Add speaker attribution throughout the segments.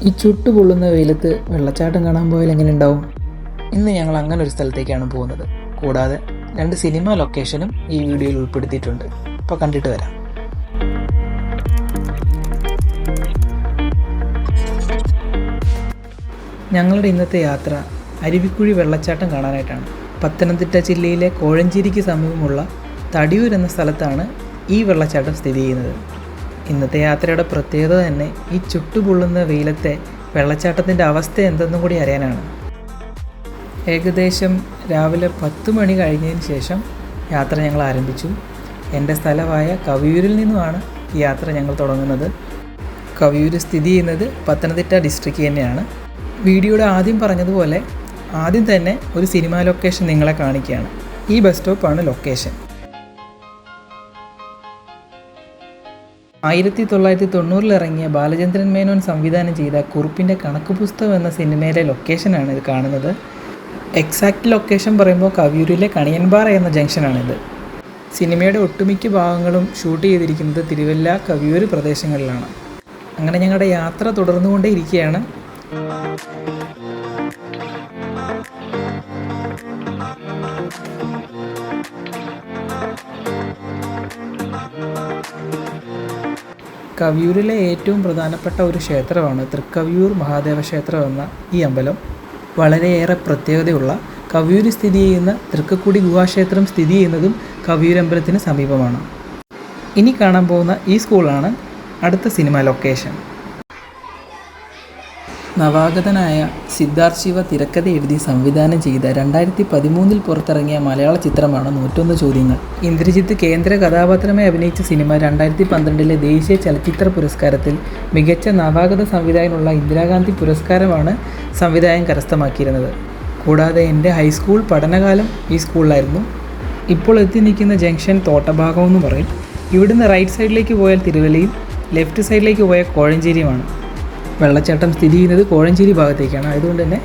Speaker 1: ഈ ചുട്ടുപൊള്ളുന്ന വെയിലത്ത് വെള്ളച്ചാട്ടം കാണാൻ പോയാൽ എങ്ങനെ ഉണ്ടാവും? ഇന്ന് ഞങ്ങൾ അങ്ങനെ ഒരു സ്ഥലത്തേക്കാണ് പോകുന്നത്. കൂടാതെ 2 സിനിമ ലൊക്കേഷനും ഈ വീഡിയോയിൽ ഉൾപ്പെടുത്തിയിട്ടുണ്ട്. അപ്പോൾ കണ്ടിട്ട് വരാം. ഞങ്ങളുടെ ഇന്നത്തെ യാത്ര അരുവിക്കുഴി വെള്ളച്ചാട്ടം കാണാനായിട്ടാണ്. പത്തനംതിട്ട ജില്ലയിലെ കോഴഞ്ചേരിക്ക് സമീപമുള്ള തടിയൂർ എന്ന സ്ഥലത്താണ് ഈ വെള്ളച്ചാട്ടം സ്ഥിതി ചെയ്യുന്നത്. ഇന്നത്തെ യാത്രയുടെ പ്രത്യേകത തന്നെ ഈ ചുട്ടുപൊള്ളുന്ന വെയിലത്തെ വെള്ളച്ചാട്ടത്തിൻ്റെ അവസ്ഥ എന്തെന്നും കൂടി അറിയാനാണ്. ഏകദേശം രാവിലെ 10 മണി കഴിഞ്ഞതിന് ശേഷം യാത്ര ഞങ്ങൾ ആരംഭിച്ചു. എൻ്റെ സ്ഥലമായ കവിയൂരിൽ നിന്നുമാണ് ഈ യാത്ര ഞങ്ങൾ തുടങ്ങുന്നത്. കവിയൂർ സ്ഥിതി ചെയ്യുന്നത് പത്തനംതിട്ട ഡിസ്ട്രിക്റ്റ് തന്നെയാണ്. വീഡിയോയുടെ ആദ്യം പറഞ്ഞതുപോലെ ആദ്യം തന്നെ ഒരു സിനിമ ലൊക്കേഷൻ നിങ്ങളെ കാണിക്കുകയാണ്. ഈ ബസ് സ്റ്റോപ്പാണ് ലൊക്കേഷൻ. 1990 ഇറങ്ങിയ ബാലചന്ദ്രൻ മേനോൻ സംവിധാനം ചെയ്ത കുറുപ്പിൻ്റെ കണക്ക് പുസ്തകം എന്ന സിനിമയിലെ ലൊക്കേഷനാണ് ഇത് കാണുന്നത്. എക്സാക്റ്റ് ലൊക്കേഷൻ പറയുമ്പോൾ കവിയൂരിലെ കണിയൻപാറ എന്ന ജംഗ്ഷനാണിത്. സിനിമയുടെ ഒട്ടുമിക്ക ഭാഗങ്ങളും ഷൂട്ട് ചെയ്തിരിക്കുന്നത് തിരുവല്ല, കവിയൂർ പ്രദേശങ്ങളിലാണ്. അങ്ങനെ ഞങ്ങളുടെ യാത്ര തുടർന്നുകൊണ്ടേ ഇരിക്കുകയാണ്. കവിയൂരിലെ ഏറ്റവും പ്രധാനപ്പെട്ട ഒരു ക്ഷേത്രമാണ് തൃക്കവിയൂർ മഹാദേവ ക്ഷേത്രം എന്ന ഈ അമ്പലം. വളരെയേറെ പ്രത്യേകതയുള്ള കവിയൂർ സ്ഥിതി ചെയ്യുന്ന തൃക്കക്കുടി ഗുഹാക്ഷേത്രം സ്ഥിതി ചെയ്യുന്നതും കവിയൂർ അമ്പലത്തിന് സമീപമാണ്. ഇനി കാണാൻ പോകുന്ന ഈ സ്കൂളാണ് അടുത്ത സിനിമ ലൊക്കേഷൻ. നവാഗതനായ സിദ്ധാർത്ഥ് ശിവ തിരക്കഥ എഴുതി സംവിധാനം ചെയ്ത 2013 പുറത്തിറങ്ങിയ മലയാള ചിത്രമാണ് 101 ചോദ്യങ്ങൾ. ഇന്ദ്രജിത്ത് കേന്ദ്ര കഥാപാത്രമായി അഭിനയിച്ച സിനിമ 2012 ദേശീയ ചലച്ചിത്ര പുരസ്കാരത്തിൽ മികച്ച നവാഗത സംവിധായകനുള്ള ഇന്ദിരാഗാന്ധി പുരസ്കാരമാണ് സംവിധായകൻ കരസ്ഥമാക്കിയിരുന്നത്. കൂടാതെ എൻ്റെ ഹൈസ്കൂൾ പഠനകാലം ഈ സ്കൂളിലായിരുന്നു. ഇപ്പോൾ എത്തി നിൽക്കുന്ന ജംഗ്ഷൻ തോട്ടഭാഗം എന്ന് പറയും. ഇവിടുന്ന് റൈറ്റ് സൈഡിലേക്ക് പോയാൽ തിരുവല്ലയും ലെഫ്റ്റ് സൈഡിലേക്ക് പോയാൽ കോഴഞ്ചേരിയുമാണ്. വെള്ളച്ചാട്ടം സ്ഥിതി ചെയ്യുന്നത് കോഴഞ്ചേരി ഭാഗത്തേക്കാണ്. അതുകൊണ്ട് തന്നെ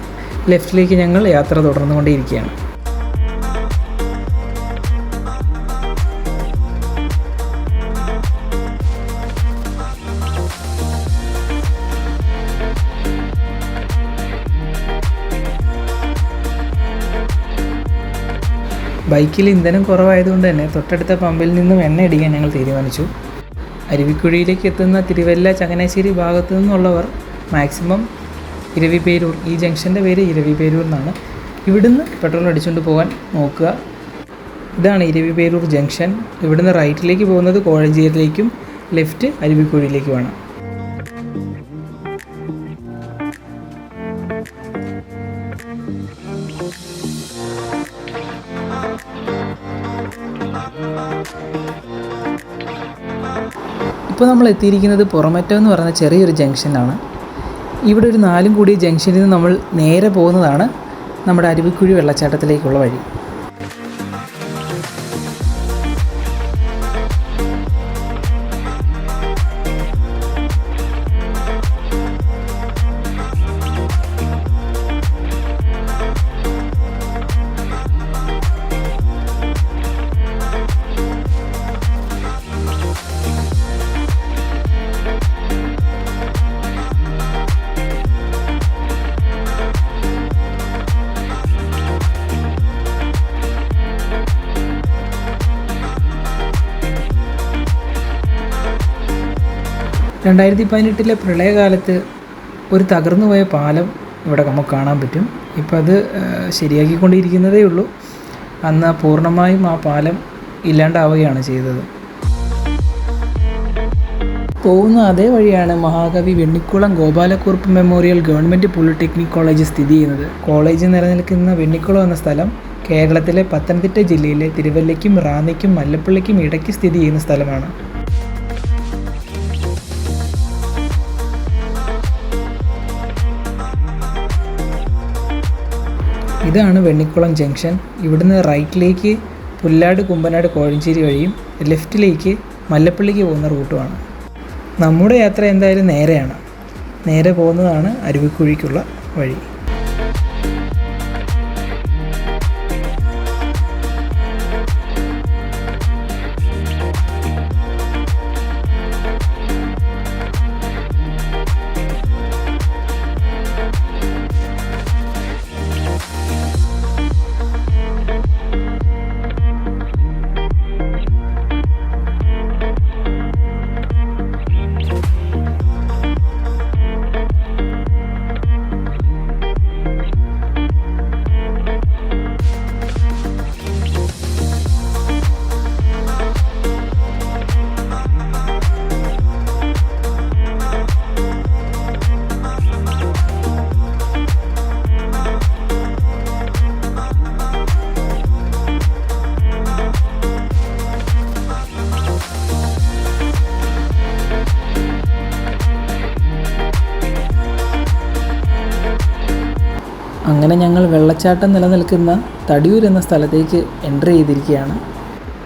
Speaker 1: ലെഫ്റ്റിലേക്ക് ഞങ്ങൾ യാത്ര തുടർന്നുകൊണ്ടേയിരിക്കുകയാണ്. ബൈക്കിൽ ഇന്ധനം കുറവായതുകൊണ്ട് തന്നെ തൊട്ടടുത്ത പമ്പിൽ നിന്നും എണ്ണ അടിക്കാൻ ഞങ്ങൾ തീരുമാനിച്ചു. അരുവിക്കുഴിയിലേക്ക് എത്തുന്ന തിരുവല്ല, ചങ്ങനാശ്ശേരി ഭാഗത്തു നിന്നുള്ളവർ മാക്സിമം ഇരവിപേരൂർ, ഈ ജംഗ്ഷൻ്റെ പേര് ഇരവിപേരൂർ എന്നാണ്, ഇവിടുന്ന് പെട്രോൾ അടിച്ചുകൊണ്ട് പോകാൻ നോക്കുക. ഇതാണ് ഇരവിപേരൂർ ജംഗ്ഷൻ. ഇവിടുന്ന് റൈറ്റിലേക്ക് പോകുന്നത് കോഴഞ്ചേരിയിലേക്കും ലെഫ്റ്റ് അരുവിക്കുഴിയിലേക്കുമാണ്. ഇപ്പോൾ നമ്മൾ എത്തിയിരിക്കുന്നത് പുറമറ്റം എന്ന് പറയുന്ന ചെറിയൊരു ജംഗ്ഷനാണ്. ഇവിടെ ഒരു 4 കൂടിയ ജംഗ്ഷനിൽ നിന്ന് നമ്മൾ നേരെ പോകുന്നതാണ് നമ്മുടെ അരുവിക്കുഴി വെള്ളച്ചാട്ടത്തിലേക്കുള്ള വഴി. രണ്ടായിരത്തി 2018 പ്രളയകാലത്ത് ഒരു തകർന്നുപോയ പാലം ഇവിടെ നമുക്ക് കാണാൻ പറ്റും. ഇപ്പോൾ അത് ശരിയാക്കിക്കൊണ്ടിരിക്കുന്നതേ ഉള്ളൂ. അന്ന് പൂർണ്ണമായും ആ പാലം ഇല്ലാണ്ടാവുകയാണ് ചെയ്തത്. പോകുന്ന അതേ വഴിയാണ് മഹാകവി Vennikulam Gopalakurup memorial government polytechnic college സ്ഥിതി ചെയ്യുന്നത്. കോളേജ് നിലനിൽക്കുന്ന വെണ്ണിക്കുളം എന്ന സ്ഥലം കേരളത്തിലെ പത്തനംതിട്ട ജില്ലയിലെ തിരുവല്ലയ്ക്കും റാന്നിക്കും മല്ലപ്പള്ളിക്കും ഇടയ്ക്ക് സ്ഥിതി ചെയ്യുന്ന സ്ഥലമാണ്. ഇതാണ് വെണ്ണിക്കുളം ജംഗ്ഷൻ. ഇവിടുന്ന് റൈറ്റിലേക്ക് പുല്ലാട്, കുമ്പനാട്, കോഴഞ്ചേരി വഴിയും ലെഫ്റ്റിലേക്ക് മല്ലപ്പള്ളിക്ക് പോകുന്ന റൂട്ടുമാണ്. നമ്മുടെ യാത്ര എന്തായാലും നേരെയാണ്. നേരെ പോകുന്നതാണ് അരുവിക്കുഴിക്കുള്ള വഴി. അങ്ങനെ ഞങ്ങൾ വെള്ളച്ചാട്ടം നിലനിൽക്കുന്ന തടിയൂർ എന്ന സ്ഥലത്തേക്ക് എൻ്റർ ചെയ്തിരിക്കുകയാണ്.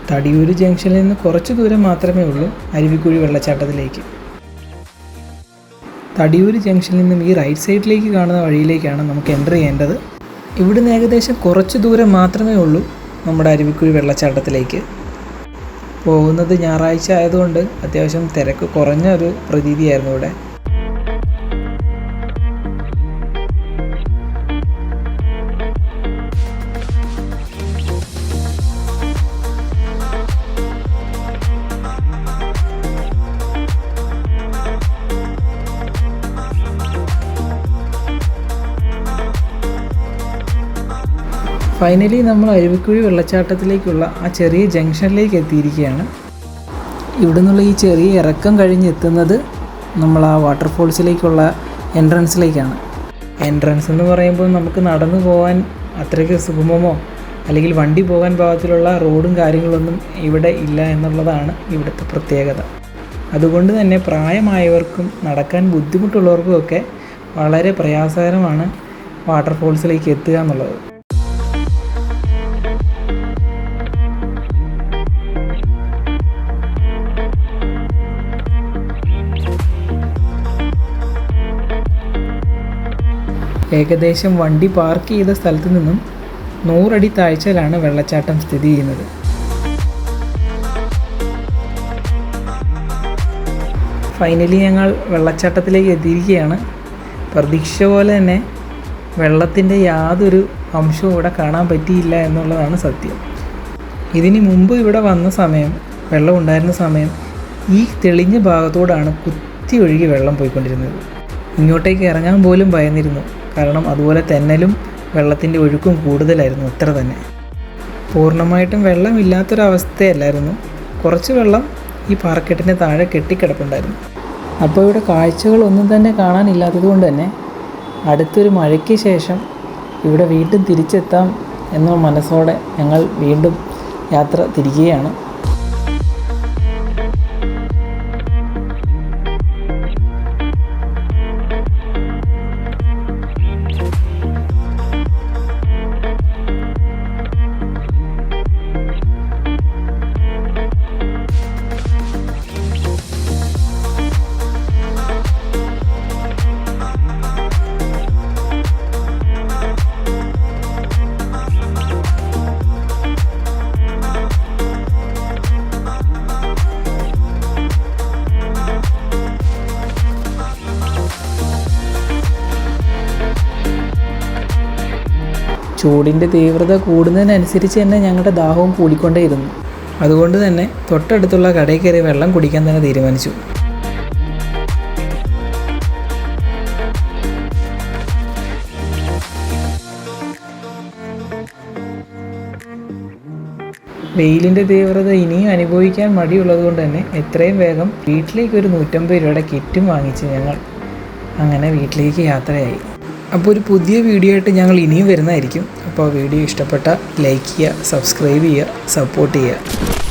Speaker 1: തടിയൂർ ജംഗ്ഷനിൽ നിന്ന് കുറച്ച് ദൂരം മാത്രമേ ഉള്ളൂ അരുവിക്കുഴി വെള്ളച്ചാട്ടത്തിലേക്ക്. തടിയൂർ ജംഗ്ഷനിൽ നിന്നും ഈ റൈറ്റ് സൈഡിലേക്ക് കാണുന്ന വഴിയിലേക്കാണ് നമുക്ക് എൻ്റർ ചെയ്യേണ്ടത്. ഇവിടുന്ന് ഏകദേശം കുറച്ച് ദൂരം മാത്രമേ ഉള്ളൂ നമ്മുടെ അരുവിക്കുഴി വെള്ളച്ചാട്ടത്തിലേക്ക്. പോകുന്നത് ഞായറാഴ്ച ആയതുകൊണ്ട് അത്യാവശ്യം തിരക്ക് കുറഞ്ഞ ഒരു പ്രതീതിയായിരുന്നു ഇവിടെ. ഫൈനലി നമ്മൾ അരുവിക്കുഴി വെള്ളച്ചാട്ടത്തിലേക്കുള്ള ആ ചെറിയ ജംഗ്ഷനിലേക്ക് എത്തിയിരിക്കുകയാണ്. ഇവിടെ നിന്നുള്ള ഈ ചെറിയ ഇറക്കം കഴിഞ്ഞെത്തുന്നത് നമ്മൾ ആ വാട്ടർഫോൾസിലേക്കുള്ള എൻട്രൻസിലേക്കാണ്. എൻട്രൻസ് എന്ന് പറയുമ്പോൾ നമുക്ക് നടന്നു പോകാൻ അത്രയ്ക്ക് സുഗമമോ അല്ലെങ്കിൽ വണ്ടി പോകാൻ പാകത്തിലുള്ള റോഡും കാര്യങ്ങളൊന്നും ഇവിടെ ഇല്ല എന്നുള്ളതാണ് ഇവിടുത്തെ പ്രത്യേകത. അതുകൊണ്ട് തന്നെ പ്രായമായവർക്കും നടക്കാൻ ബുദ്ധിമുട്ടുള്ളവർക്കുമൊക്കെ വളരെ പ്രയാസകരമാണ് വാട്ടർഫോൾസിലേക്ക് എത്തുക എന്നുള്ളത്. ഏകദേശം വണ്ടി പാർക്ക് ചെയ്ത സ്ഥലത്ത് നിന്നും 100 അടി താഴ്ചയിലാണ് വെള്ളച്ചാട്ടം സ്ഥിതി ചെയ്യുന്നത്. ഫൈനലി ഞങ്ങൾ വെള്ളച്ചാട്ടത്തിലേക്ക് എത്തിയിരിക്കുകയാണ്. പ്രതീക്ഷ പോലെ തന്നെ വെള്ളത്തിൻ്റെ യാതൊരു അംശവും ഇവിടെ കാണാൻ പറ്റിയില്ല എന്നുള്ളതാണ് സത്യം. ഇതിന് മുമ്പ് ഇവിടെ വന്ന സമയം, വെള്ളം ഉണ്ടായിരുന്ന സമയം ഈ തെളിഞ്ഞ ഭാഗത്തോടാണ് കുത്തി ഒഴുകി വെള്ളം പോയിക്കൊണ്ടിരുന്നത്. ഇങ്ങോട്ടേക്ക് ഇറങ്ങാൻ പോലും ഭയന്നിരുന്നു. കാരണം അതുപോലെ തെന്നലും വെള്ളത്തിൻ്റെ ഒഴുക്കും കൂടുതലായിരുന്നു. അത്ര തന്നെ പൂർണ്ണമായിട്ടും വെള്ളമില്ലാത്തൊരവസ്ഥയല്ലായിരുന്നു. കുറച്ച് വെള്ളം ഈ പാറക്കെട്ടിന് താഴെ കെട്ടിക്കിടപ്പുണ്ടായിരുന്നു. അപ്പോൾ ഇവിടെ കാഴ്ചകളൊന്നും തന്നെ കാണാനില്ലാത്തത് കൊണ്ട് തന്നെ അടുത്തൊരു മഴയ്ക്ക് ശേഷം ഇവിടെ വീണ്ടും തിരിച്ചെത്താം എന്ന മനസ്സോടെ ഞങ്ങൾ വീണ്ടും യാത്ര തിരിക്കുകയാണ്. ചൂടിൻ്റെ തീവ്രത കൂടുന്നതിനനുസരിച്ച് തന്നെ ഞങ്ങളുടെ ദാഹവും കൂടിക്കൊണ്ടേയിരുന്നു. അതുകൊണ്ട് തന്നെ തൊട്ടടുത്തുള്ള കടയിൽ കയറി വെള്ളം കുടിക്കാൻ തന്നെ തീരുമാനിച്ചു. വെയിലിൻ്റെ തീവ്രത ഇനിയും അനുഭവിക്കാൻ മടിയുള്ളത് കൊണ്ട് തന്നെ എത്രയും വേഗം വീട്ടിലേക്ക് ഒരു 150 രൂപയുടെ കിറ്റും വാങ്ങിച്ച് ഞങ്ങൾ അങ്ങനെ വീട്ടിലേക്ക് യാത്രയായി. അപ്പോൾ ഒരു പുതിയ വീഡിയോ ആയിട്ട് ഞങ്ങൾ ഇനിയും വരുന്നതായിരിക്കും. അപ്പോൾ വീഡിയോ ഇഷ്ടപ്പെട്ടാൽ ലൈക്ക് ചെയ്യുക, സബ്സ്ക്രൈബ് ചെയ്യുക, സപ്പോർട്ട് ചെയ്യുക.